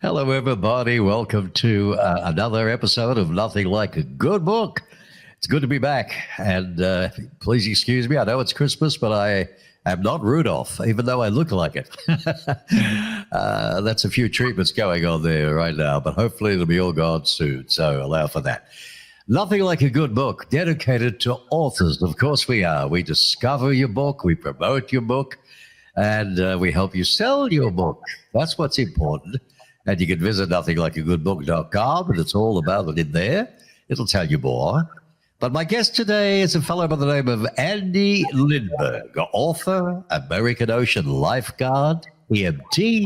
Hello, everybody. Welcome to another episode of Nothing Like a Good Book. It's good to be back. And please excuse me. I know it's Christmas, but I am not Rudolph, even though I look like it. That's a few treatments going on there right now, but hopefully it'll be all gone soon. So allow for that. Nothing Like a Good Book, dedicated to authors. Of course we are. We discover your book. We promote your book. And we help you sell your book. That's what's important. And you can visit nothinglikeagoodbook.com, and it's all about it in there. It'll tell you more. But my guest today is a fellow by the name of Andy Lindberg, author, American Ocean lifeguard, EMT,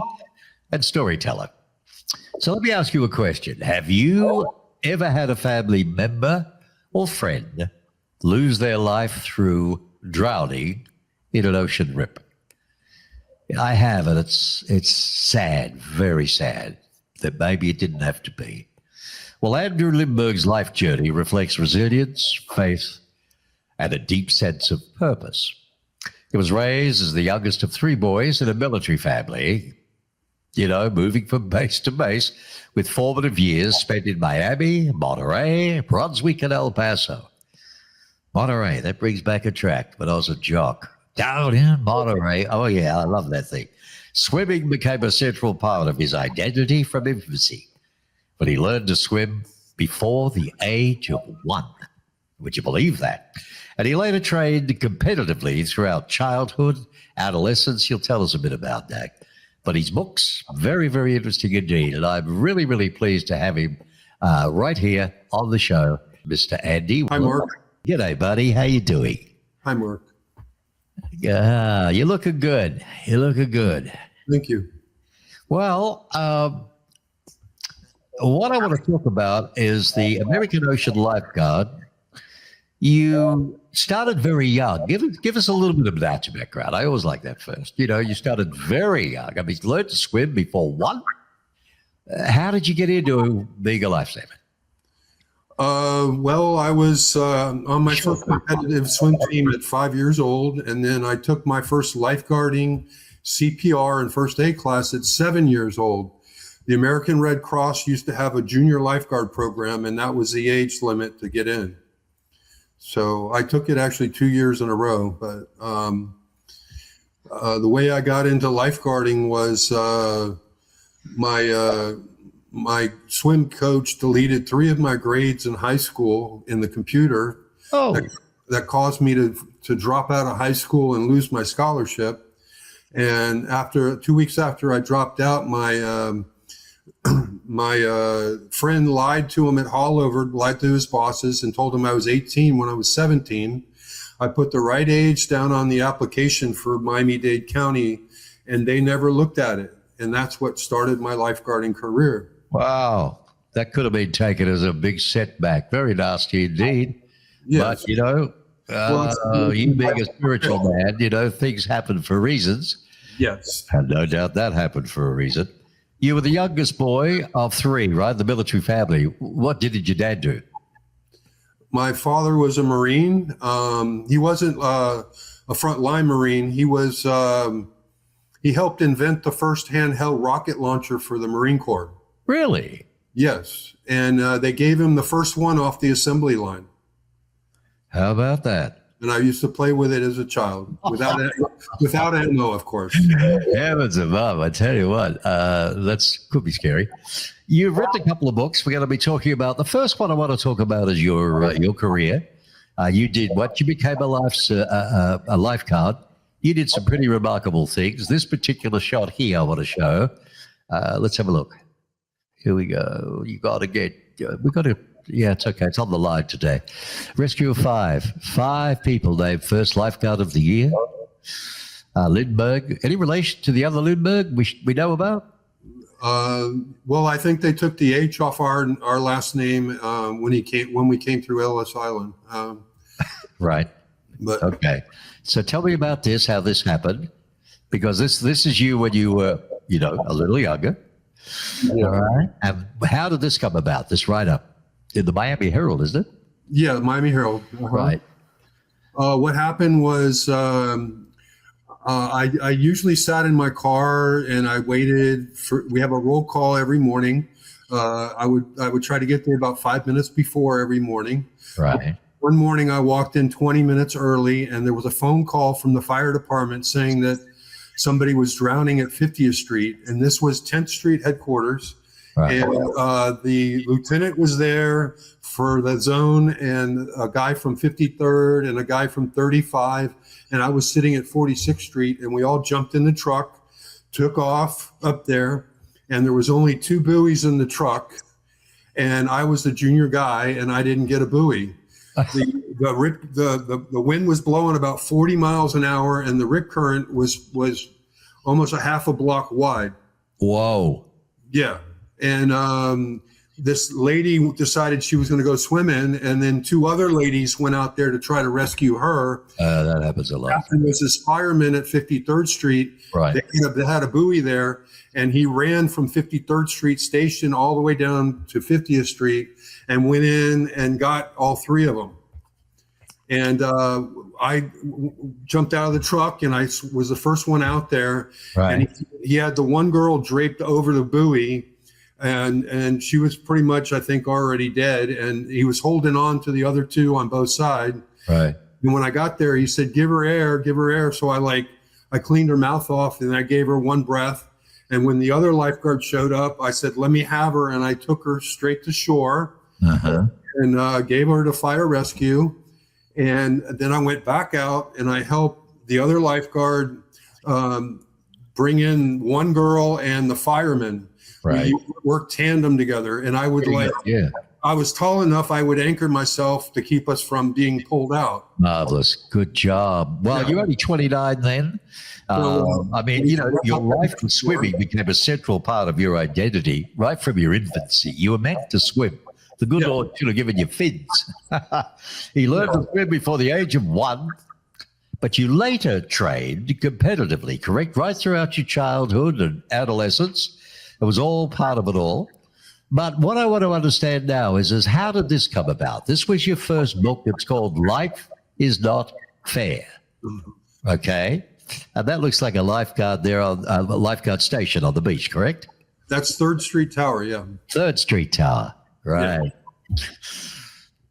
and storyteller. So let me ask you a question. Have you ever had a family member or friend lose their life through drowning in an ocean rip? I have, and it's sad, very sad, that maybe it didn't have to be. Well, Andrew Lindberg's life journey reflects resilience, faith, and a deep sense of purpose. He was raised as the youngest of three boys in a military family, moving from base to base, with formative years spent in Miami, Monterey, Brunswick, and El Paso. Monterey, that brings back a track when I was a jock. Down in Monterey. Oh, yeah, I love that thing. Swimming became a central part of his identity from infancy, but he learned to swim before the age of 1. Would you believe that? And he later trained competitively throughout childhood, adolescence. He'll tell us a bit about that. But his book's very, very interesting indeed, and I'm really, really pleased to have him right here on the show, Mr. Andy. Hi, Mark. G'day, buddy. How you doing? Hi, Mark. Yeah, you're looking good. You're looking good. Thank you. Well, what I want to talk about is the American Ocean Lifeguard. You started very young. Give us a little bit of that background. I always like that first. You started very young. I mean, you learned to swim before 1. How did you get into being a lifesaver? Well, I was on my first competitive swim team at 5 years old, and then I took my first lifeguarding, CPR, and first aid class at 7 years old. The American Red Cross used to have a junior lifeguard program, and that was the age limit to get in. So I took it actually 2 years in a row. But the way I got into lifeguarding was my swim coach deleted 3 of my grades in high school in the computer. Oh, that caused me to drop out of high school and lose my scholarship. And after 2 weeks after I dropped out, my friend lied to him at Haulover, lied to his bosses, and told him I was 18 when I was 17. I put the right age down on the application for Miami-Dade County, and they never looked at it. And that's what started my lifeguarding career. wow. That could have been taken as a big setback. Very nasty indeed. Yes. But, you being a spiritual man, things happen for reasons. Yes. And no doubt that happened for a reason. You were the youngest boy of 3, right? The military family. What did your dad do? My father was a Marine. He wasn't a frontline Marine. He was. He helped invent the first handheld rocket launcher for the Marine Corps. Really? Yes, and they gave him the first one off the assembly line. How about that? And I used to play with it as a child, without ammo, of course. Heavens above, I tell you what, could be scary. You've written a couple of books. We're going to be talking about. The first one I want to talk about is your career. You did what? You became a lifeguard. You did some pretty remarkable things. This particular shot here I want to show. Let's have a look. Here we go. Yeah, it's okay. It's on the line today. Rescue of 5. 5 people named first lifeguard of the year. Lindberg. Any relation to the other Lindberg we know about? Well, I think they took the H off our last name when we ccame through Ellis Island. Right. But okay. So tell me about this, how this happened, because this is you when you were, a little younger. Yeah. All right. And how did this come about, this write-up? In the Miami Herald, isn't it? Yeah, Miami Herald. Right. What happened was I usually sat in my car and I waited for. We have a roll call every morning. I would try to get there about 5 minutes before every morning. Right. One morning I walked in 20 minutes early, and there was a phone call from the fire department saying that somebody was drowning at 50th Street, and this was 10th Street headquarters. Right. And the lieutenant was there for the zone, and a guy from 53rd and a guy from 35. And I was sitting at 46th Street, and we all jumped in the truck, took off up there, and there was only 2 buoys in the truck. And I was the junior guy, and I didn't get a buoy. The wind was blowing about 40 miles an hour, and the rip current was almost a half a block wide. Whoa. Yeah. And this lady decided she was going to go swimming, and then 2 other ladies went out there to try to rescue her. That happens a lot. There was this fireman at 53rd Street. Right. They had a buoy there, and he ran from 53rd Street station all the way down to 50th Street and went in and got all 3 of them. And I jumped out of the truck, and I was the first one out there. Right. And he had the one girl draped over the buoy, and she was pretty much, I think, already dead. And he was holding on to the other 2 on both sides. Right. And when I got there, he said, give her air, give her air. So I cleaned her mouth off, and I gave her 1 breath. And when the other lifeguard showed up, I said, let me have her. And I took her straight to shore. And gave her to fire rescue. And then I went back out, and I helped the other lifeguard bring in 1 girl and the fireman. Right. We worked tandem together, and I would I was tall enough, I would anchor myself to keep us from being pulled out. Marvelous. Good job. Well, you're only 29 then. I mean, your life with swimming became a central part of your identity right from your infancy. You were meant to swim. The good Lord should have given you fins. He learned to swim before the age of 1, but you later trained competitively, correct? Right throughout your childhood and adolescence. It was all part of it all. But what I want to understand now is how did this come about? This was your first book. It's called Life is Not Fair. Okay? And that looks like a lifeguard there on a lifeguard station on the beach, correct? That's 3rd Street Tower, yeah. 3rd Street Tower. Right.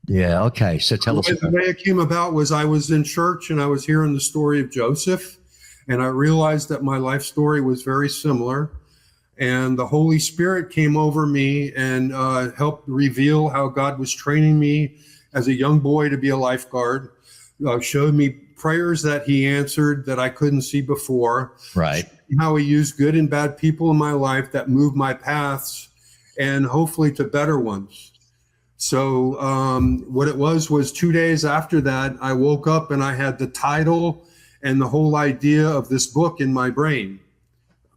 Yeah. Okay. So tell us. The way it came about was I was in church, and I was hearing the story of Joseph, and I realized that my life story was very similar. And the Holy Spirit came over me and helped reveal how God was training me as a young boy to be a lifeguard. Showed me prayers that He answered that I couldn't see before. Right. How He used good and bad people in my life that moved my paths, and hopefully to better ones. So what it was 2 days after that, I woke up and I had the title and the whole idea of this book in my brain.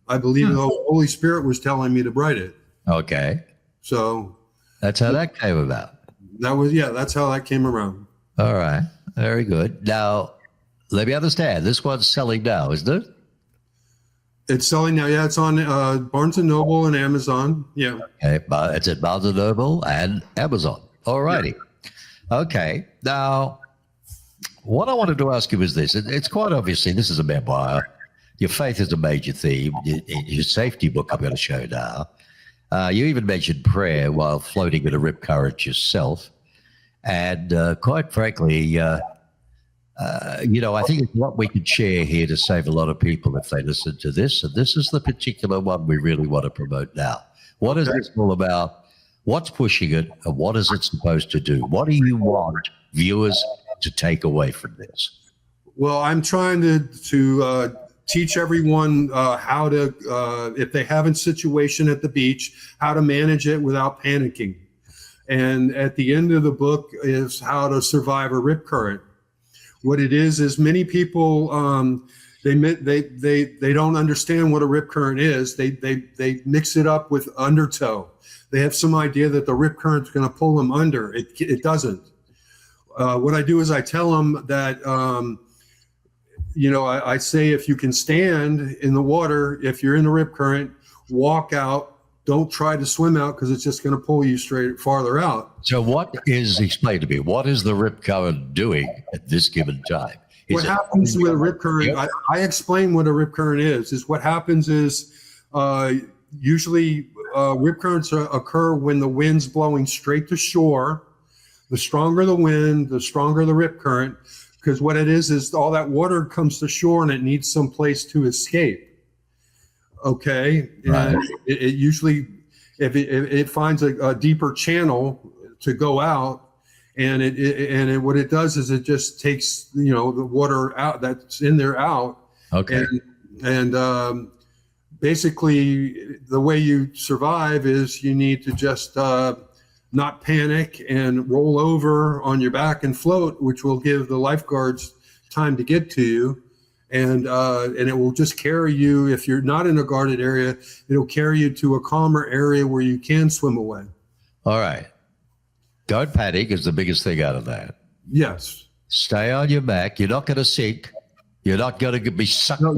I believe the Holy Spirit was telling me to write it. Okay. So that's how that came about. That's how that came around. All right. Very good. Now, let me understand. This one's selling now, isn't it? It's selling now. Yeah, it's on Barnes & Noble and Amazon. Yeah. Okay, it's at Barnes & Noble and Amazon. All righty. Yeah. Okay. Now, what I wanted to ask you is this. It's quite obviously, this is a memoir. Your faith is a major theme. Your safety book I'm going to show now. You even mentioned prayer while floating in a rip current yourself. And quite frankly, I think it's what we could share here to save a lot of people if they listen to this. And this is the particular one we really want to promote now. What is this all about? What's pushing it? And what is it supposed to do? What do you want viewers to take away from this? Well, I'm trying to teach everyone how to, if they have a situation at the beach, how to manage it without panicking. And at the end of the book is how to survive a rip current. What it is many people they don't understand what a rip current is. They mix it up with undertow. They have some idea that the rip current is going to pull them under. It doesn't. What I do is I tell them that I say if you can stand in the water, if you're in the rip current, walk out. Don't try to swim out because it's just going to pull you farther out. So explain to me, what is the rip current doing at this given time? What happens with a rip current, I explain what a rip current is what happens is usually rip currents occur when the wind's blowing straight to shore. The stronger the wind, the stronger the rip current, because what it is all that water comes to shore and it needs some place to escape. Okay. Right. And it usually, if it finds a deeper channel to go out, and what it does is it just takes the water out that's in there out. Okay. And basically the way you survive is you need to just not panic and roll over on your back and float, which will give the lifeguards time to get to you. And it will just carry you. If you're not in a guarded area, it'll carry you to a calmer area where you can swim away. All right. Don't panic is the biggest thing out of that. Yes. Stay on your back. You're not going to sink. You're not going to be sucked down.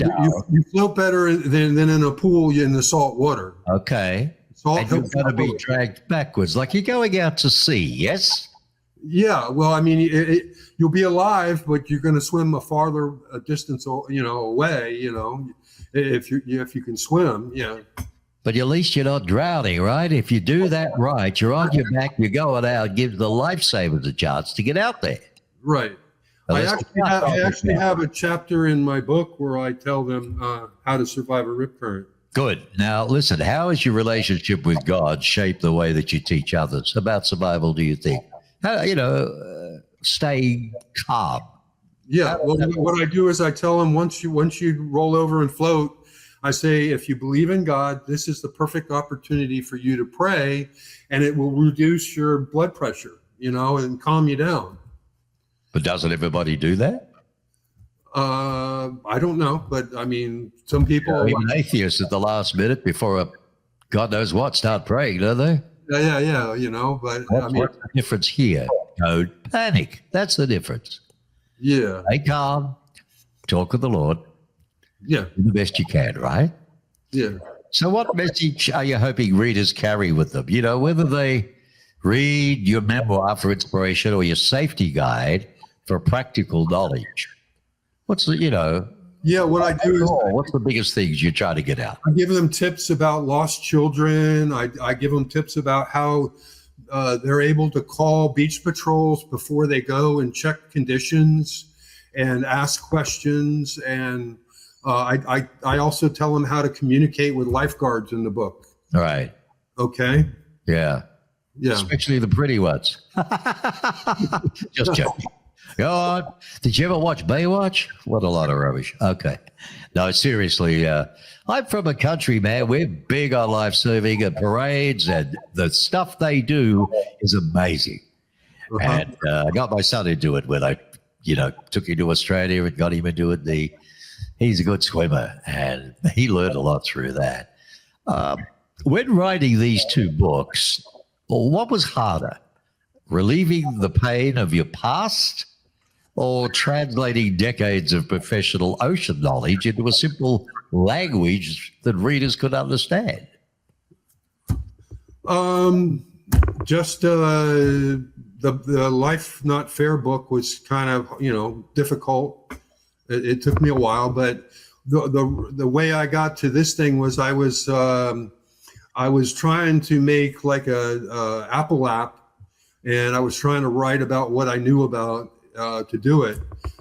You float better than in a pool in the salt water. Okay. Salt and you're going to be dragged backwards like you're going out to sea, yes? Yeah. Well, I mean, you'll be alive, but you're going to swim a farther distance, away, if you can swim. Yeah. But at least you're not drowning, right? If you do that right, you're on your back, you're going out, give the lifesavers a chance to get out there. Right. Well, I actually have a chapter in my book where I tell them how to survive a rip current. Good. Now, listen, how has your relationship with God shaped the way that you teach others about survival, do you think? How, stay calm. Yeah. Well, what I do is I tell them once you roll over and float, I say, if you believe in God, this is the perfect opportunity for you to pray, and it will reduce your blood pressure, and calm you down. But doesn't everybody do that? I don't know, but I mean, some people. Even atheists at the last minute before God knows what start praying, don't they? Yeah. But what's the difference here? Don't panic. That's the difference. Yeah. Stay calm. Talk with the Lord. Yeah. Do the best you can, right? Yeah. So what message are you hoping readers carry with them? Whether they read your memoir for inspiration or your safety guide for practical knowledge. What's the, Yeah, what I do is what's the biggest things you try to get out? I give them tips about lost children. I give them tips about how they're able to call beach patrols before they go and check conditions and ask questions. And I also tell them how to communicate with lifeguards in the book. All right. Okay. Yeah. Yeah. Especially the pretty ones. Just joking. Go on. Did you ever watch Baywatch? What a lot of rubbish. Okay. No, seriously. I'm from a country, man. We're big on life saving and parades, and the stuff they do is amazing. Uh-huh. And I got my son into it when I, took him to Australia and got him into it. He's a good swimmer, and he learned a lot through that. When writing these two books, what was harder, relieving the pain of your past or translating decades of professional ocean knowledge into a simple language that readers could understand? Just the Life Not Fair book was kind of, difficult. It took me a while, but the way I got to this thing was I was trying to make like a Apple app, and I was trying to write about what I knew about to do it.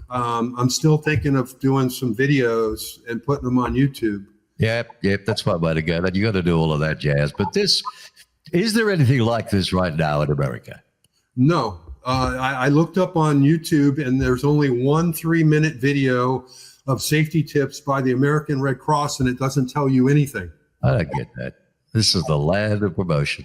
I'm still thinking of doing some videos and putting them on YouTube. Yep, that's one way to go. You got to do all of that jazz. But is there anything like this right now in America? No. I looked up on YouTube, and there's only 1 3-minute video of safety tips by the American Red Cross, and it doesn't tell you anything. I don't get that. This is the land of promotion.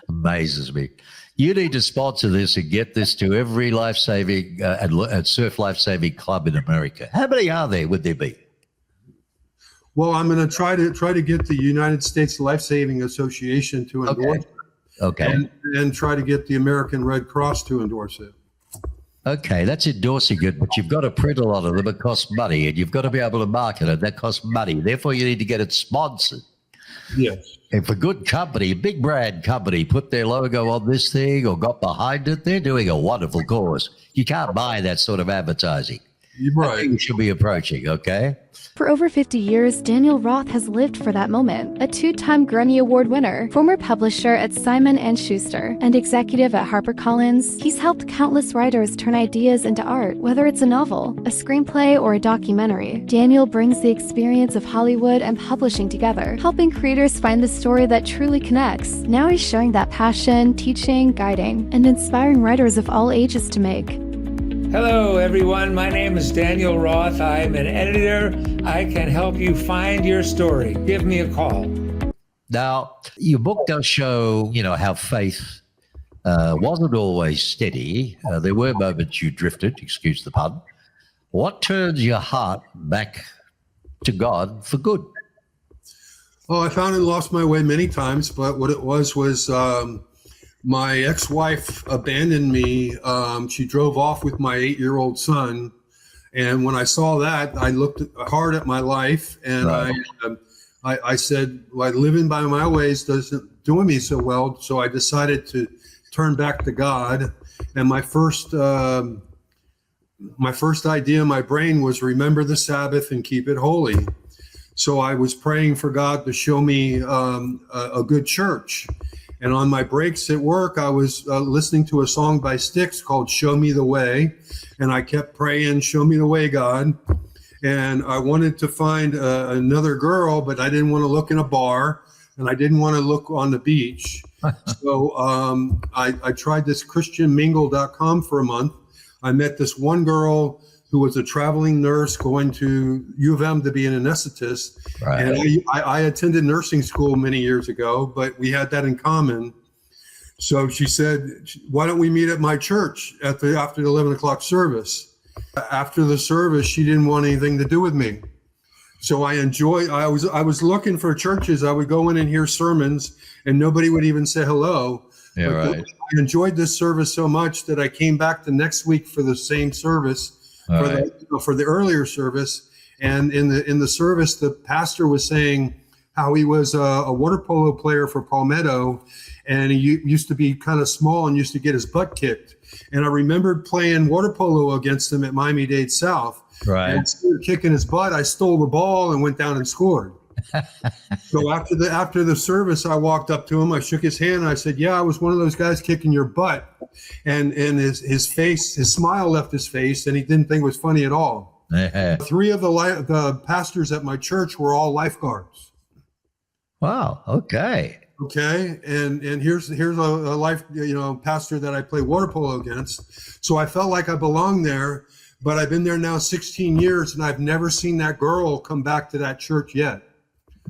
Amazes me. You need to sponsor this and get this to every life-saving and surf life-saving club in America. How many are there? Would there be? Well, I'm going to try to get the United States Life Saving Association to endorse it. Okay. And try to get the American Red Cross to endorse it. Okay, that's endorsing it, but you've got to print a lot of them. It costs money, and you've got to be able to market it. That costs money. Therefore, you need to get it sponsored. Yes. If a good company, a big brand company, put their logo on this thing or got behind it, they're doing a wonderful cause. You can't buy that sort of advertising. You're I right. think we should be approaching, okay? For over 50 years, Daniel Roth has lived for that moment. A two-time Grammy Award winner, former publisher at Simon & Schuster, and executive at HarperCollins, he's helped countless writers turn ideas into art. Whether it's a novel, a screenplay, or a documentary, Daniel brings the experience of Hollywood and publishing together, helping creators find the story that truly connects. Now he's sharing that passion, teaching, guiding, and inspiring writers of all ages to make. Hello, everyone. My name is Daniel Roth. I'm an editor. I can help you find your story. Give me a call. Now, your book does show, how faith wasn't always steady. There were moments you drifted, excuse the pun. What turns your heart back to God for good? Oh, I found and lost my way many times, but what it was my ex-wife abandoned me. She drove off with my 8-year-old son. And when I saw that, I looked hard at my life, and Right. I said, well, living by my ways doesn't do me so well. So I decided to turn back to God. And my first idea in my brain was remember the Sabbath and keep it holy. So I was praying for God to show me a good church. And on my breaks at work, I was listening to a song by Styx called Show Me the Way. And I kept praying, show me the way, God. And I wanted to find another girl, but I didn't want to look in a bar, and I didn't want to look on the beach. So I tried this christianmingle.com for a month. I met this one girl who was a traveling nurse going to U of M to be an anesthetist. Right. And I attended nursing school many years ago, but we had that in common. So she said, why don't we meet at my church after the 11 o'clock service? After the service, she didn't want anything to do with me. So I was looking for churches. I would go in and hear sermons, and nobody would even say hello. Yeah, But right. I enjoyed this service so much that I came back the next week for the same service, All for the earlier service. And in the service, the pastor was saying how he was a water polo player for Palmetto, and he used to be kind of small and used to get his butt kicked. And I remembered playing water polo against him at Miami-Dade South. Right. And instead of kicking his butt, I stole the ball and went down and scored. So after the service, I walked up to him, I shook his hand, and I said, yeah, I was one of those guys kicking your butt. And his smile left his face, and he didn't think it was funny at all. 3 of the pastors at my church were all lifeguards. Wow. Okay. Okay. And here's a life, pastor that I play water polo against. So I felt like I belonged there, but I've been there now 16 years, and I've never seen that girl come back to that church yet.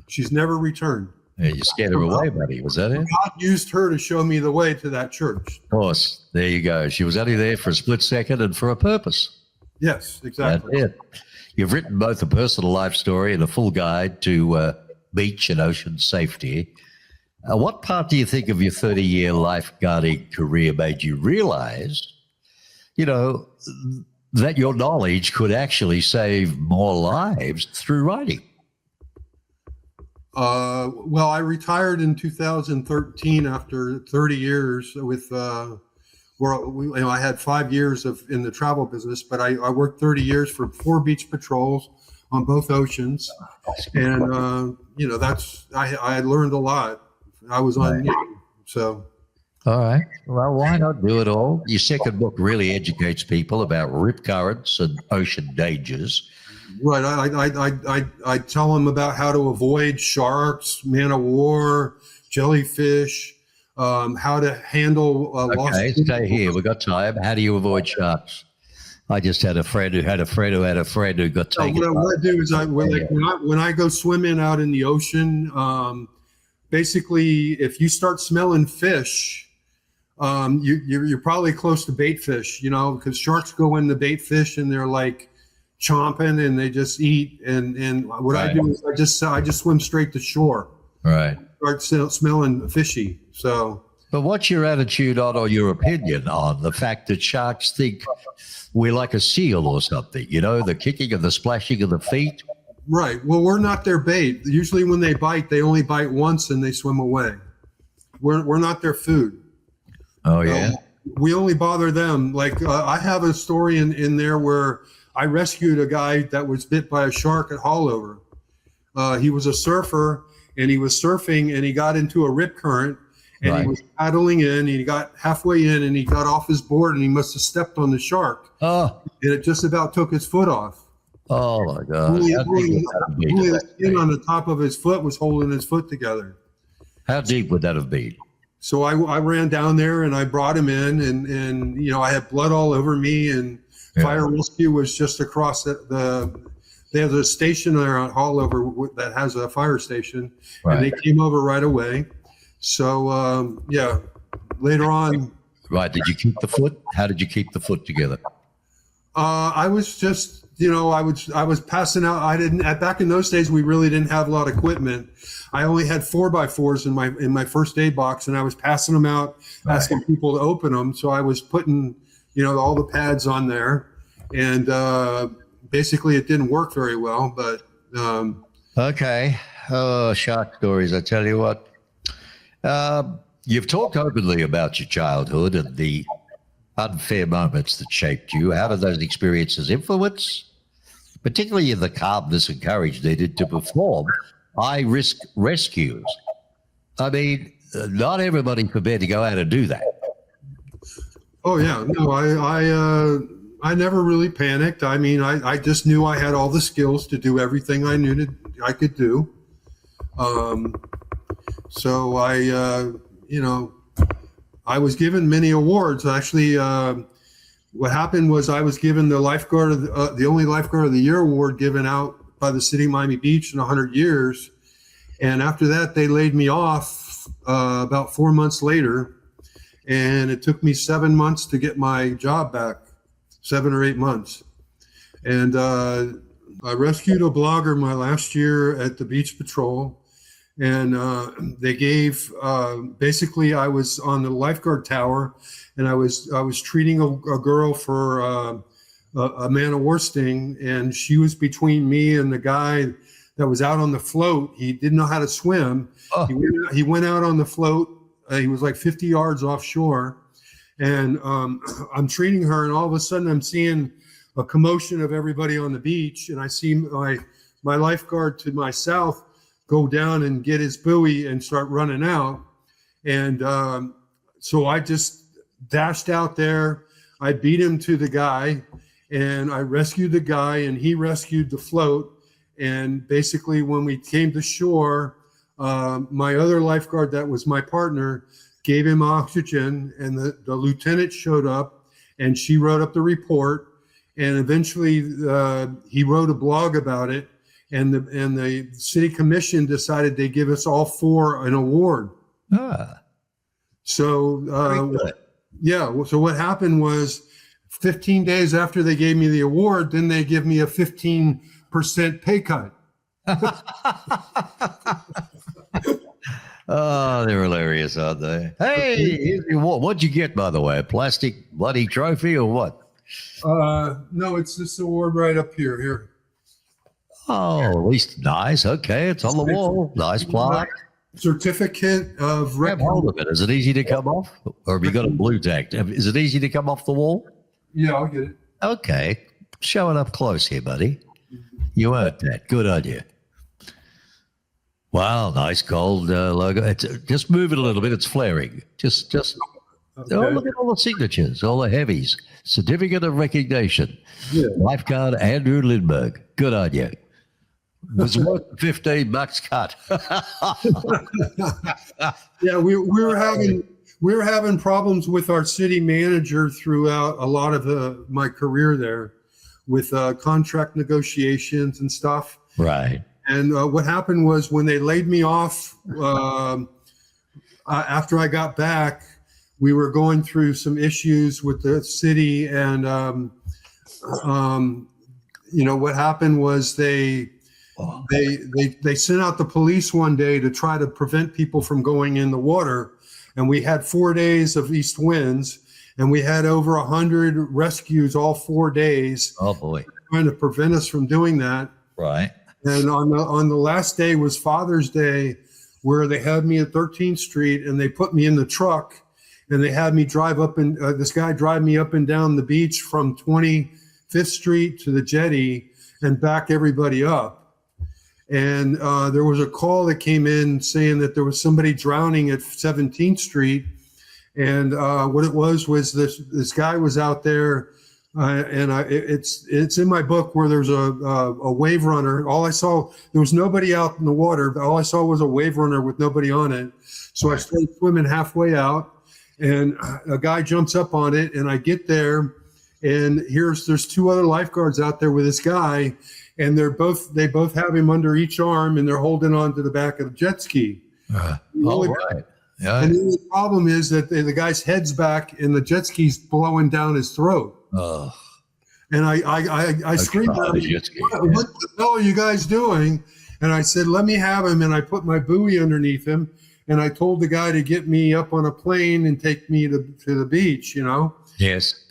She's never returned. Yeah, you scared her away, buddy. Was that it? God used her to show me the way to that church. Of course. There you go. She was only there for a split second and for a purpose. Yes, exactly. That's it. You've written both a personal life story and a full guide to beach and ocean safety. What part do you think of your 30-year lifeguarding career made you realize, that your knowledge could actually save more lives through writing? Well, I retired in 2013 after 30 years with, I had 5 years in the travel business, but I worked 30 years for 4 beach patrols on both oceans. And, I learned a lot. I was on, so. All right. Well, why not do it all? Your second book really educates people about rip currents and ocean dangers. Right. I tell them about how to avoid sharks, man of war, jellyfish, how to handle lost. Okay, stay here. We've got time. How do you avoid sharks? I just had a friend who had a friend who had a friend who got taken. What I do is when I go swimming out in the ocean, basically, if you start smelling fish, you're probably close to bait fish, because sharks go in the bait fish and they're like chomping and they just eat. And what I do is I just swim straight to shore. Right. Start smelling fishy. So. But what's your attitude on, or your opinion on the fact that sharks think we're like a seal or something? The kicking and the splashing of the feet. Right. Well, we're not their bait. Usually when they bite, they only bite once and they swim away. We're not their food. Oh, yeah. We only bother them. Like I have a story in there where I rescued a guy that was bit by a shark at Haulover. He was a surfer, and he was surfing, and he got into a rip current, and he was paddling in. He got halfway in, and he got off his board, and he must have stepped on the shark. Oh, And it just about took his foot off. oh my God. Only How deep would that have been only at the that skin stage? on the top of his foot was holding his foot together. How deep would that have been? So I ran down there and I brought him in, and you know, I had blood all over me, and fire rescue was just across they have a station there on Haulover that has a fire station, and they came over right away. So later on. Right. Did you keep the foot? How did you keep the foot together? I was just, you know, I was passing out. Back in those days, we really didn't have a lot of equipment. I only had 4x4s in my first aid box, and I was passing them out, asking people to open them. So I was putting, you know, all the pads on there, and basically it didn't work very well. But Okay. Oh, shark stories. I tell you what. You've talked openly about your childhood and the unfair moments that shaped you. How did those experiences influence, particularly the calmness and courage needed to perform high-risk rescues? I mean, not everybody's prepared to go out and do that. oh yeah, no, I never really panicked. I mean, I just knew I had all the skills to do everything I knew I could do. So you know, I was given many awards. Actually, what happened was I was given the lifeguard of the only lifeguard of the year award given out by the city of Miami Beach in 100 years. And after that, they laid me off about 4 months later. And it took me 7 months to get my job back, 7 or 8 months. And I rescued a blogger my last year at the Beach Patrol. And they gave basically I was on the lifeguard tower, and I was treating a girl for a man of war sting, and she was between me and the guy that was out on the float. He didn't know how to swim. Oh. He went out on the float. He was like 50 yards offshore, and I'm treating her, and all of a sudden I'm seeing a commotion of everybody on the beach, and I see my lifeguard to my south go down and get his buoy and start running out. And so I just dashed out there. I beat him to the guy, and I rescued the guy, and he rescued the float. And basically when we came to shore, my other lifeguard that was my partner gave him oxygen, and the lieutenant showed up, and she wrote up the report. And eventually he wrote a blog about it. And the city commission decided they give us all 4 an award. So so what happened was 15 days after they gave me the award, then they give me a 15% pay cut. Oh, they're hilarious, aren't they? Hey, here's your award. What'd you get, by the way? A plastic bloody trophy or what? No, it's this award right up here. Oh, at least nice. Okay, it's on the wall. Nice plaque. Certificate of Grab hold of it. Is it easy to come off? Or have you got a blue tack? Is it easy to come off the wall? Yeah, I'll get it. Okay. Show it up close here, buddy. You earned that. Good on you. Wow, nice gold logo. Just move it a little bit. It's flaring. Just okay. Oh, look at all the signatures, all the heavies. Certificate of recognition. Yeah. Lifeguard Andrew Lindberg. Good on you. Was worth $15 cut. Yeah, we were having problems with our city manager throughout a lot of my career there, with contract negotiations and stuff. Right. And what happened was when they laid me off after I got back, we were going through some issues with the city, and you know what happened was they sent out the police one day to try to prevent people from going in the water, and we had 4 days of east winds, and we had over 100 rescues all 4 days. Oh boy! Trying to prevent us from doing that. Right. And on the last day was Father's Day, where they had me at 13th Street, and they put me in the truck, and they had me drive up and this guy drive me up and down the beach from 20 Fifth Street to the jetty and back everybody up. And there was a call that came in saying that there was somebody drowning at 17th Street. And what it was this guy was out there, and it's in my book where there's a wave runner. All I saw, there was nobody out in the water, but all I saw was a wave runner with nobody on it. So I started swimming halfway out, and a guy jumps up on it, and I get there, and there's two other lifeguards out there with this guy, and they both have him under each arm, and they're holding on to the back of the jet ski. All right. Yeah. And the problem is that the guy's head's back, and the jet ski's blowing down his throat. Oh. And I screamed at him, what the hell are you guys doing? And I said, let me have him. And I put my buoy underneath him. And I told the guy to get me up on a plane and take me to the beach, Yes.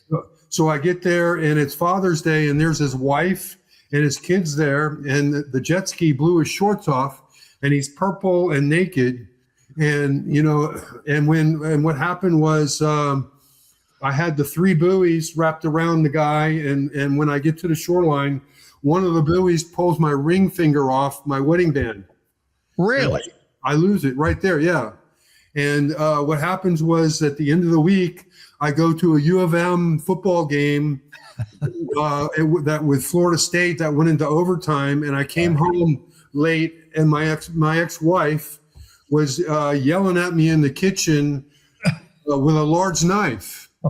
So I get there, and it's Father's Day, and there's his wife and his kids there. And the jet ski blew his shorts off, and he's purple and naked. And, and what happened was I had the 3 buoys wrapped around the guy. And when I get to the shoreline, one of the buoys pulls my ring finger off my wedding band. Really? I lose it right there. Yeah. And what happens was at the end of the week, I go to a U of M football game that with Florida State that went into overtime. And I came home late, and my ex-wife was yelling at me in the kitchen with a large knife. She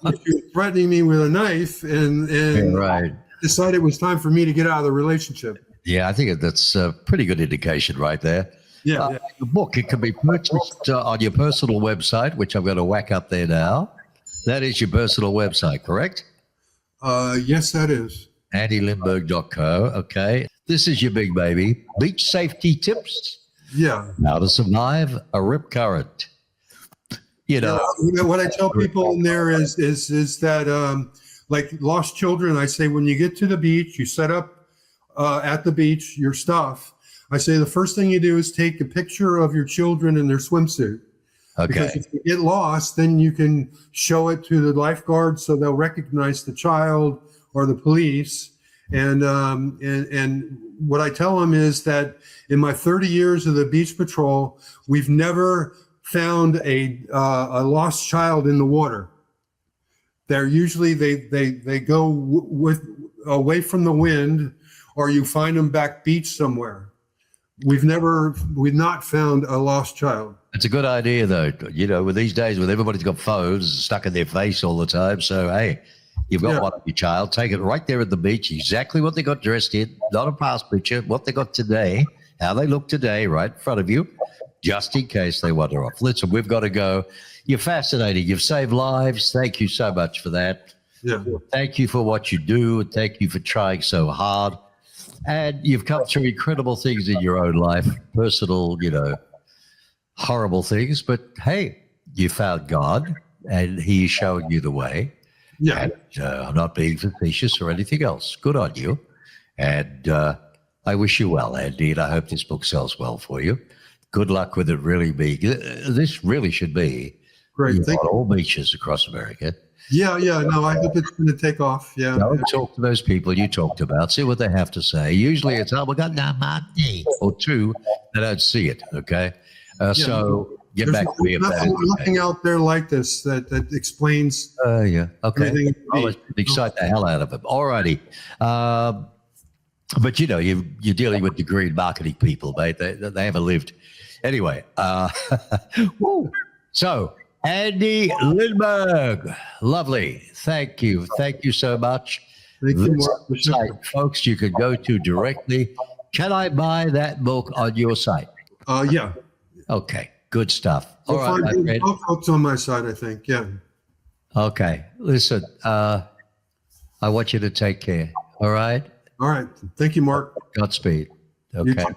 was threatening me with a knife, and right. Decided it was time for me to get out of the relationship. Yeah, I think that's a pretty good indication right there. Yeah. Your book, it can be purchased on your personal website, which I'm going to whack up there now. That is your personal website, correct? Yes, that is. AndyLindberg.co. Okay. This is your big baby. Beach safety tips. Yeah. How to survive a rip current. What I tell people in there is that like lost children, I say when you get to the beach, you set up at the beach your stuff. I say the first thing you do is take a picture of your children in their swimsuit. Okay. Because if you get lost, then you can show it to the lifeguard so they'll recognize the child or the police. And what I tell them is that in my 30 years of the beach patrol, we've never found a lost child in the water. They're usually they go away from the wind, or you find them back beach somewhere. We've not found a lost child. It's a good idea, though. With these days, with everybody's got phones stuck in their face all the time. So, hey, you've got one of your child. Take it right there at the beach, exactly what they got dressed in, not a past picture, what they got today, how they look today, right in front of you, just in case they wander off. Listen, we've got to go. You're fascinating. You've saved lives. Thank you so much for that. Yeah. Thank you for what you do. Thank you for trying so hard. And you've come through incredible things in your own life, personal, horrible things. But, hey, you found God, and He's showing you the way. Yeah. And I'm not being facetious or anything else. Good on you. And I wish you well, Andy, and I hope this book sells well for you. Good luck with it really being. This really should be great. On all beaches across America. Yeah. No, I hope it's going to take off. Yeah. Go talk to those people you talked about. See what they have to say. Usually it's, we got no money. Or 2, they don't see it, okay? So get back to me. Nothing out there like this that explains. Yeah. Okay. Everything. I'll excite the hell out of them. All righty. But, you're dealing with the green marketing people, mate. They haven't lived. Anyway. So, Andy Lindberg. Lovely. Thank you. Thank you so much. Thank you, This Mark. site, folks, you can go to directly. Can I buy that book on your site? Yeah. Okay. Good stuff. All You'll right, find my friend. both books on my side, I think. Yeah. Okay. Listen, I want you to take care. All right? All right. Thank you, Mark. Godspeed. You Okay. too.